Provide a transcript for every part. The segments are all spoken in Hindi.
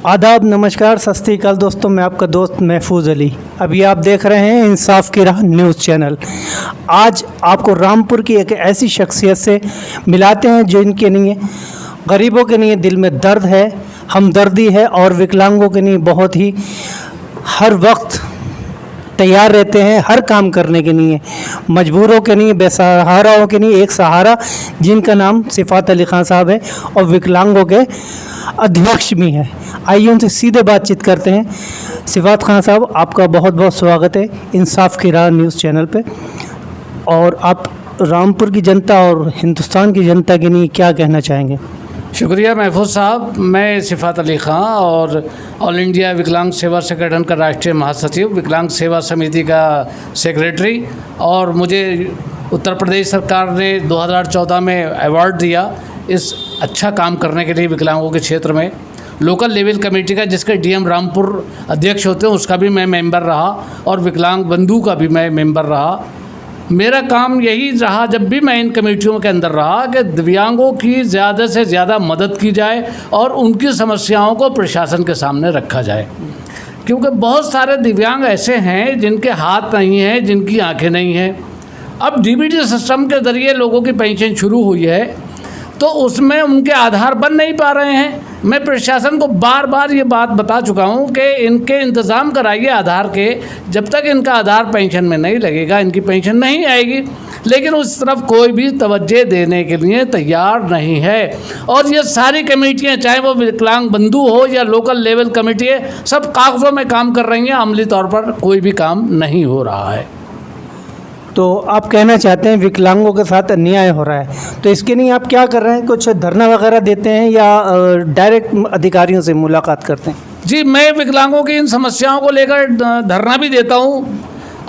आदाब, नमस्कार, सत श्री अकाल दोस्तों। मैं आपका दोस्त महफूज अली। अभी आप देख रहे हैं इंसाफ की राह न्यूज़ चैनल। आज आपको रामपुर की एक ऐसी शख्सियत से मिलाते हैं जिनके लिए गरीबों के लिए दिल में दर्द है, हमदर्दी है और विकलांगों के लिए बहुत ही हर वक्त तैयार रहते हैं हर काम करने के लिए, मजबूरों के लिए, बेसहाराओं के लिए एक सहारा, जिनका नाम सिफात अली खान साहब है और विकलांगों के अध्यक्ष भी हैं। आइए उनसे सीधे बातचीत करते हैं। सिफात खान साहब, आपका बहुत बहुत स्वागत है इंसाफ की राह न्यूज़ चैनल पे। और आप रामपुर की जनता और हिंदुस्तान की जनता के लिए क्या कहना चाहेंगे? शुक्रिया महफूज साहब। मैं सिफात अली ख़ान और ऑल इंडिया विकलांग सेवा संगठन का राष्ट्रीय महासचिव, विकलांग सेवा समिति का सेक्रेटरी, और मुझे उत्तर प्रदेश सरकार ने 2014 में अवार्ड दिया इस अच्छा काम करने के लिए विकलांगों के क्षेत्र में। लोकल लेवल कमेटी का, जिसके डीएम रामपुर अध्यक्ष होते हैं, उसका भी मैं मेंबर रहा और विकलांग बंधु का भी मैं मेंबर रहा। मेरा काम यही रहा जब भी मैं इन कमेटियों के अंदर रहा कि दिव्यांगों की ज़्यादा से ज़्यादा मदद की जाए और उनकी समस्याओं को प्रशासन के सामने रखा जाए, क्योंकि बहुत सारे दिव्यांग ऐसे हैं जिनके हाथ नहीं हैं, जिनकी आंखें नहीं हैं। अब डीबीटी सिस्टम के ज़रिए लोगों की पेंशन शुरू हुई है, तो उसमें उनके आधार बन नहीं पा रहे हैं। मैं प्रशासन को बार बार ये बात बता चुका हूँ कि इनके इंतज़ाम कराइए आधार के। जब तक इनका आधार पेंशन में नहीं लगेगा, इनकी पेंशन नहीं आएगी। लेकिन उस तरफ कोई भी तवज्जो देने के लिए तैयार नहीं है। और ये सारी कमेटियाँ, चाहे वो विकलांग बंधु हो या लोकल लेवल कमेटी है, सब कागज़ों में काम कर रही हैं, अमली तौर पर कोई भी काम नहीं हो रहा है। तो आप कहना चाहते हैं विकलांगों के साथ अन्याय हो रहा है, तो इसके लिए आप क्या कर रहे हैं? कुछ धरना वगैरह देते हैं या डायरेक्ट अधिकारियों से मुलाकात करते हैं? जी, मैं विकलांगों की इन समस्याओं को लेकर धरना भी देता हूँ,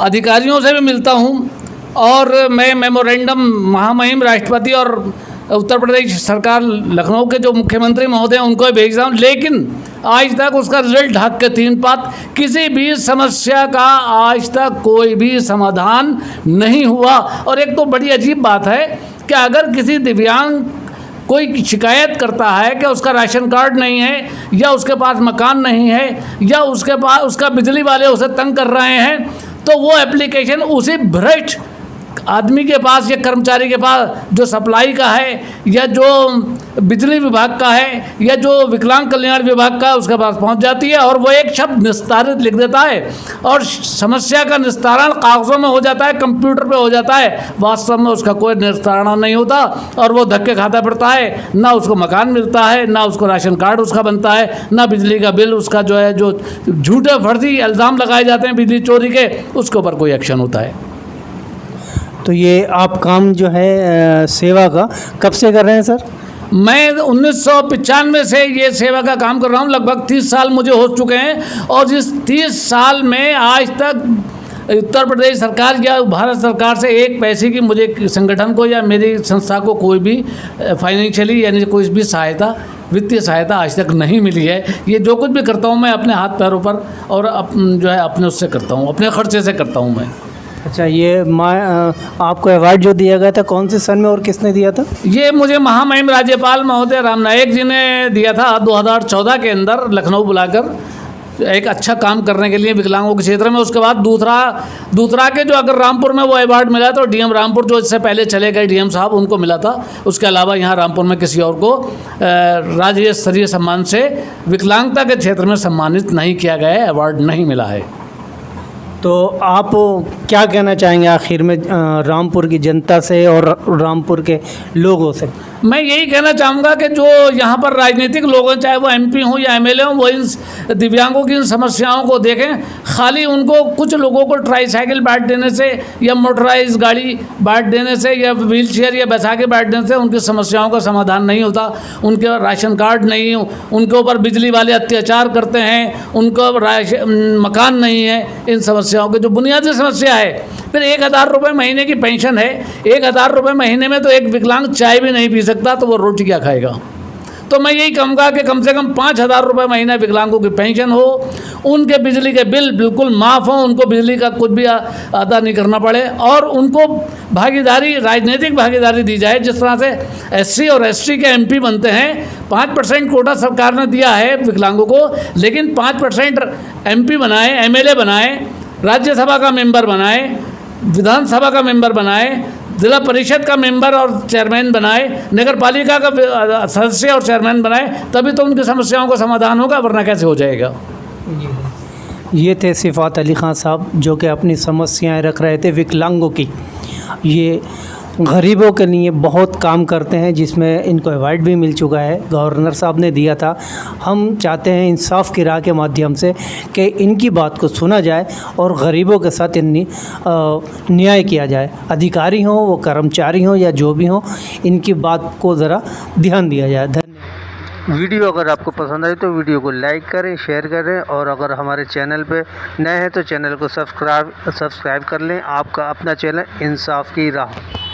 अधिकारियों से भी मिलता हूँ, और मैं मेमोरेंडम महामहिम राष्ट्रपति और उत्तर प्रदेश सरकार लखनऊ के जो मुख्यमंत्री महोदय हैं उनको भेज रहा हूँ। लेकिन आज तक उसका रिजल्ट ढक के तीन पात, किसी भी समस्या का आज तक कोई भी समाधान नहीं हुआ। और एक तो बड़ी अजीब बात है कि अगर किसी दिव्यांग कोई शिकायत करता है कि उसका राशन कार्ड नहीं है, या उसके पास मकान नहीं है, या उसके पास उसका बिजली वाले उसे तंग कर रहे हैं, तो वो एप्लीकेशन उसी भ्रष्ट आदमी के पास या कर्मचारी के पास जो सप्लाई का है, या जो बिजली विभाग का है, या जो विकलांग कल्याण विभाग का है, उसके पास पहुंच जाती है और वो एक शब्द निस्तारित लिख देता है और समस्या का निस्तारण कागज़ों में हो जाता है, कंप्यूटर पे हो जाता है। वास्तव में उसका कोई निस्तारण नहीं होता और वो धक्के खाता फिरता है। ना उसको मकान मिलता है, ना उसको राशन कार्ड उसका बनता है, ना बिजली का बिल उसका जो है, जो झूठे फर्जी इल्ज़ाम लगाए जाते हैं बिजली चोरी के, उसके ऊपर कोई एक्शन होता है। तो ये आप काम जो है सेवा का कब से कर रहे हैं सर? मैं 1995 से ये सेवा का काम कर रहा हूँ। लगभग 30 साल मुझे हो चुके हैं, और इस 30 साल में आज तक उत्तर प्रदेश सरकार या भारत सरकार से एक पैसे की मुझे संगठन को या मेरी संस्था को कोई भी फाइनेंशियली यानी कोई भी सहायता, वित्तीय सहायता आज तक नहीं मिली है। ये जो कुछ भी करता हूँ मैं अपने हाथ पैरों पर और जो है अपने उससे करता हूँ, अपने खर्चे से करता हूँ मैं। अच्छा, ये आपको अवार्ड जो दिया गया था कौन से सन में और किसने दिया था? ये मुझे महामहिम राज्यपाल महोदय राम नाईक जी ने दिया था 2014 के अंदर, लखनऊ बुलाकर, एक अच्छा काम करने के लिए विकलांगों के क्षेत्र में। उसके बाद दूसरा के जो अगर रामपुर में वो अवार्ड मिला तो डीएम रामपुर जो इससे पहले चले गए डीएम साहब, उनको मिला था। उसके अलावा यहाँ रामपुर में किसी और को राज्य स्तरीय सम्मान से विकलांगता के क्षेत्र में सम्मानित नहीं किया गया है, अवार्ड नहीं मिला है। तो आप क्या कहना चाहेंगे आखिर में रामपुर की जनता से और रामपुर के लोगों से? मैं यही कहना चाहूँगा कि जो यहाँ पर राजनीतिक लोग हैं, चाहे वो एमपी हों या एमएलए हों, वो इन दिव्यांगों की इन समस्याओं को देखें। खाली उनको कुछ लोगों को ट्राईसाइकिल बांट देने से या मोटराइज गाड़ी बांट देने से या व्हील चेयर या बैसाखी बांट देने से उनकी समस्याओं का समाधान नहीं होता। उनके राशन कार्ड नहीं, उनके ऊपर बिजली वाले अत्याचार करते हैं, उनको मकान नहीं है। इन समस्याओं की जो बुनियादी समस्या है, फिर 1000 रुपये महीने की पेंशन है, 1000 रुपये महीने में तो एक विकलांग चाय भी नहीं पी सकता, तो वो रोटी क्या खाएगा? तो मैं यही कहूँगा कि कम से कम 5,000 रुपये महीना विकलांगों की पेंशन हो, उनके बिजली के बिल बिल्कुल माफ़ हों, उनको बिजली का कुछ भी अदा नहीं करना पड़े, और उनको भागीदारी, राजनीतिक भागीदारी दी जाए। जिस तरह से SC और ST के MP बनते हैं, 5% कोटा सरकार ने दिया है विकलांगों को, लेकिन 5% MP बनाए, MLA बनाए, राज्यसभा का मेंबर बनाए, विधानसभा का मेंबर बनाए, जिला परिषद का मेंबर और चेयरमैन बनाए, नगर पालिका का सदस्य और चेयरमैन बनाए, तभी तो उनकी समस्याओं का समाधान होगा, वरना कैसे हो जाएगा। ये थे सिफात अली ख़ान साहब जो कि अपनी समस्याएं रख रहे थे विकलांगों की। ये गरीबों के लिए बहुत काम करते हैं, जिसमें इनको अवार्ड भी मिल चुका है, गवर्नर साहब ने दिया था। हम चाहते हैं इंसाफ की राह के माध्यम से कि इनकी बात को सुना जाए और गरीबों के साथ इन्हीं न्याय किया जाए। अधिकारी हों, वो कर्मचारी हों या जो भी हों, इनकी बात को ज़रा ध्यान दिया जाए। धन्यवाद। वीडियो अगर आपको पसंद आए तो वीडियो को लाइक करें, शेयर करें, और अगर हमारे चैनल पे नए हैं तो चैनल को सब्सक्राइब कर लें। आपका अपना चैनल इंसाफ की राह।